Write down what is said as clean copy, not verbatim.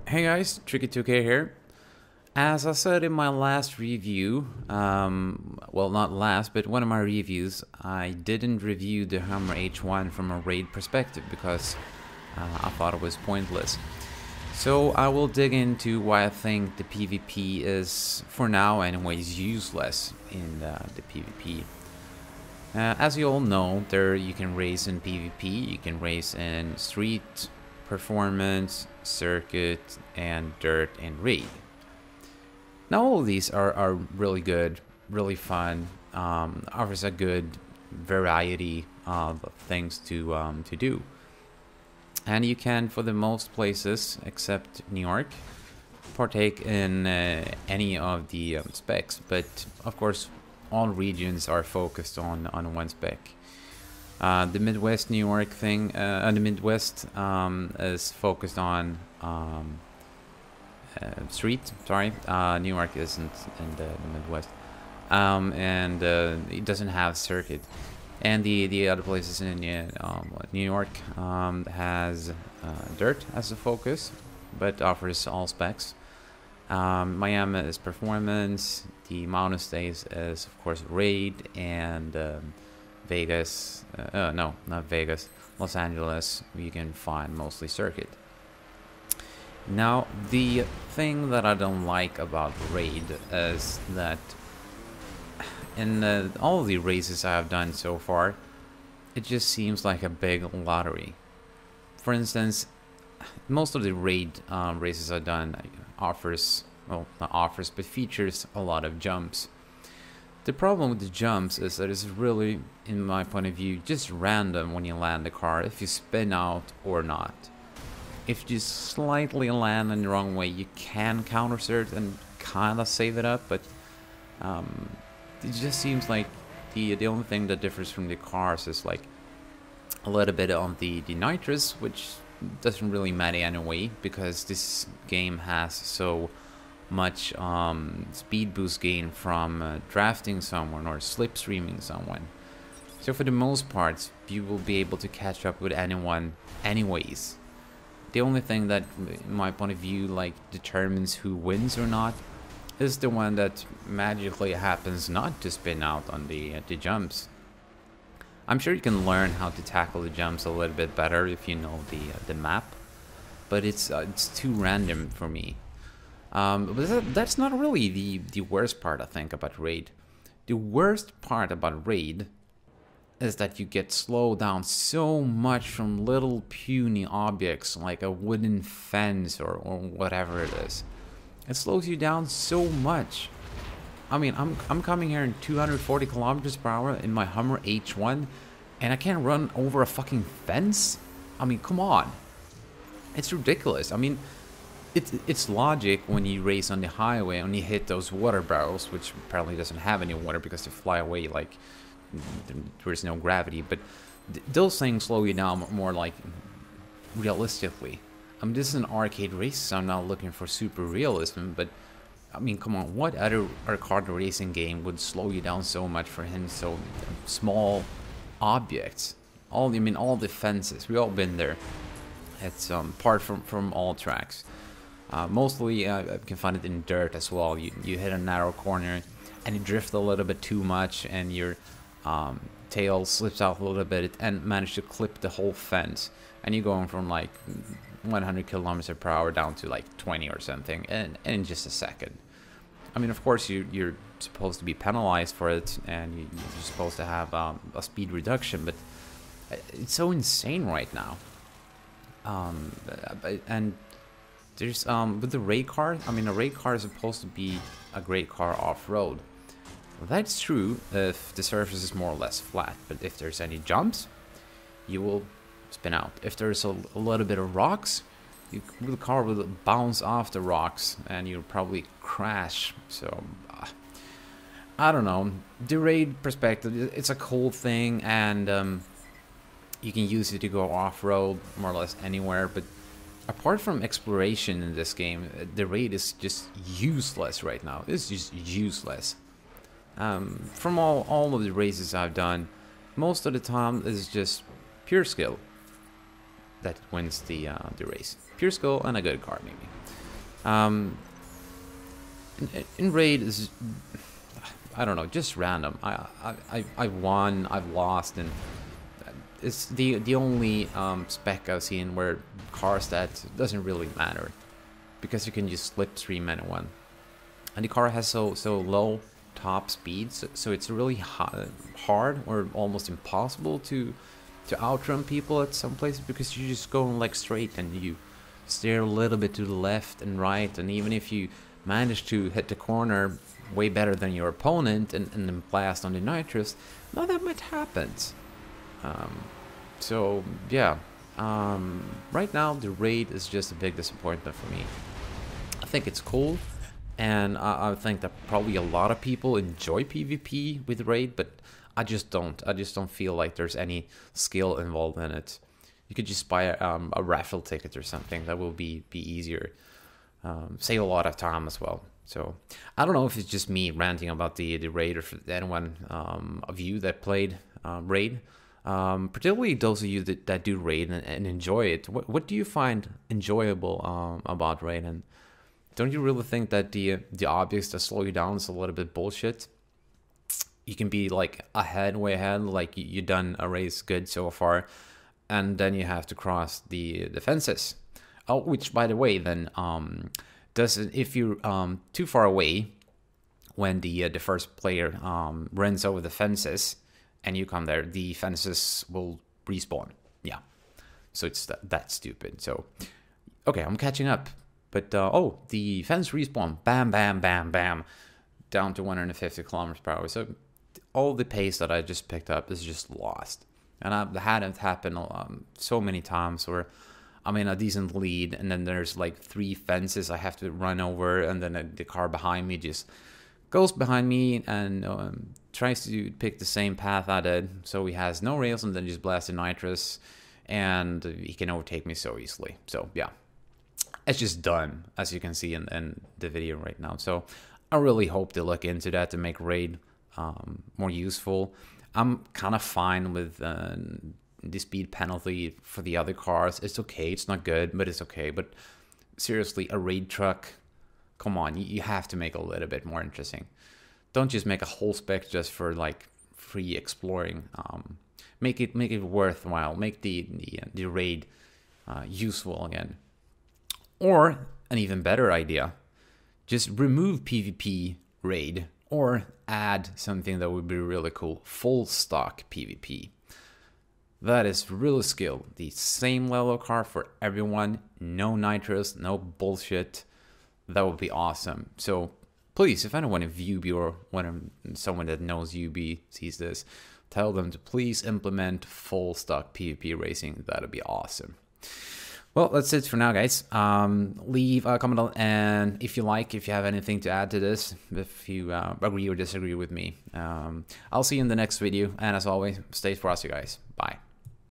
Hey guys, Tricky2K here. As I said in my last review, well not last, but one of my reviews, I didn't review the Hammer H1 from a raid perspective because I thought it was pointless. So I will dig into why I think the PvP is, for now anyways, useless in the PvP. As you all know, you can race in PvP, you can race in street, performance, circuit, and dirt and raid. Now all of these are really good, really fun, offers a good variety of things to do. And you can, for the most places, except New York, partake in any of the specs. But of course, all regions are focused on one spec. The Midwest New York thing, the Midwest is focused on street. Sorry, New York isn't in the Midwest, and it doesn't have circuit. And the other places in New York has dirt as a focus, but offers all specs. Miami is performance. The Mountain States is of course raid, and Vegas, no, not Vegas, Los Angeles, you can find mostly circuit. Now, the thing that I don't like about raid is that in all of the races I have done so far, it just seems like a big lottery. For instance, most of the raid races I've done offers, well, not offers, but features a lot of jumps. The problem with the jumps is that it's really, in my point of view, just random when you land the car, if you spin out or not. If you slightly land in the wrong way, you can counter cert and kind of save it up, but it just seems like the only thing that differs from the cars is like a little bit on the nitrous, which doesn't really matter anyway, because this game has so much speed boost gain from drafting someone or slipstreaming someone. So for the most part, you will be able to catch up with anyone anyways. The only thing that, in my point of view, like determines who wins or not is the one that magically happens not to spin out on the jumps. I'm sure you can learn how to tackle the jumps a little bit better if you know the map, but it's too random for me. But that's not really the worst part, I think, about raid. The worst part about raid is that you get slowed down so much from little puny objects like a wooden fence or whatever it is. It slows you down so much. I mean, I'm coming here in 240 kilometers per hour in my Hummer H1, and I can't run over a fucking fence? I mean, come on. It's ridiculous. I mean, it's logic when you race on the highway and you hit those water barrels, which apparently doesn't have any water because they fly away like there's no gravity, but those things slow you down more like realistically. I mean, this is an arcade race, so I'm not looking for super realism, but I mean, come on, what other arcade racing game would slow you down so much for him? So small objects, all the fences, we all been there. It's part from all tracks. Mostly I can find it in dirt as well. You hit a narrow corner and you drift a little bit too much, and your tail slips out a little bit and manage to clip the whole fence, and you're going from like 100 kilometers per hour down to like 20 or something in just a second. I mean, of course you're supposed to be penalized for it, and you're supposed to have a speed reduction, but it's so insane right now. And there's with the raid car, I mean, a raid car is supposed to be a great car off-road. That's true if the surface is more or less flat, but if there's any jumps, you will spin out. If there's a little bit of rocks, the car will bounce off the rocks and you'll probably crash. So I don't know. The raid perspective, it's a cool thing, and you can use it to go off-road more or less anywhere, but apart from exploration in this game, the raid is just useless right now. It's just useless. From all of the races I've done, most of the time is just pure skill that wins the race. Pure skill and a good car, maybe. In raid is, I don't know, just random. I've won, I've lost, and it's the only spec I've seen where car stats doesn't really matter, because you can just slipstream anyone, and the car has so low top speeds, so it's really hard or almost impossible to outrun people at some places, because you're just going like straight and you steer a little bit to the left and right, and even if you manage to hit the corner way better than your opponent and then blast on the nitrous, not that much happens. So yeah, right now the raid is just a big disappointment for me. I think it's cool, and I think that probably a lot of people enjoy PvP with raid, but I just don't feel like there's any skill involved in it. You could just buy a raffle ticket or something. That will be easier. Save a lot of time as well. So I don't know if it's just me ranting about the raid, or if anyone of you that played raid, particularly those of you that do raid and enjoy it. What do you find enjoyable about raid? And don't you really think that the objects that slow you down is a little bit bullshit? You can be like way ahead, like you done a race good so far, and then you have to cross the fences. Oh, which by the way, then if you're too far away when the first player runs over the fences and you come there, the fences will respawn. Yeah, so it's that stupid. So okay, I'm catching up, but oh, the fence respawn, bam, bam, bam, bam, down to 150 kilometers per hour. So all the pace that I just picked up is just lost, and I've had it happen so many times where I'm in a decent lead, and then there's like 3 fences I have to run over, and then the car behind me just goes behind me and tries to pick the same path I did, so he has no rails, and then just blasts the nitrous, and he can overtake me so easily. So yeah, it's just done, as you can see in the video right now. So I really hope they look into that to make raid more useful. I'm kind of fine with the speed penalty for the other cars. It's okay, it's not good, but it's okay. But seriously, a raid truck, come on, you have to make it a little bit more interesting. Don't just make a whole spec just for like free exploring. Make it worthwhile. Make the raid useful again. Or an even better idea, just remove PvP raid, or add something that would be really cool: full stock PvP. That is real skill. The same level of car for everyone. No nitrous, no bullshit. That would be awesome. So please, if anyone in UB or someone that knows UB sees this, tell them to please implement full stock PvP racing. That'd be awesome. Well, that's it for now, guys. Leave a comment, and if you have anything to add to this, if you agree or disagree with me. I'll see you in the next video, and as always, stay frosty, guys. Bye.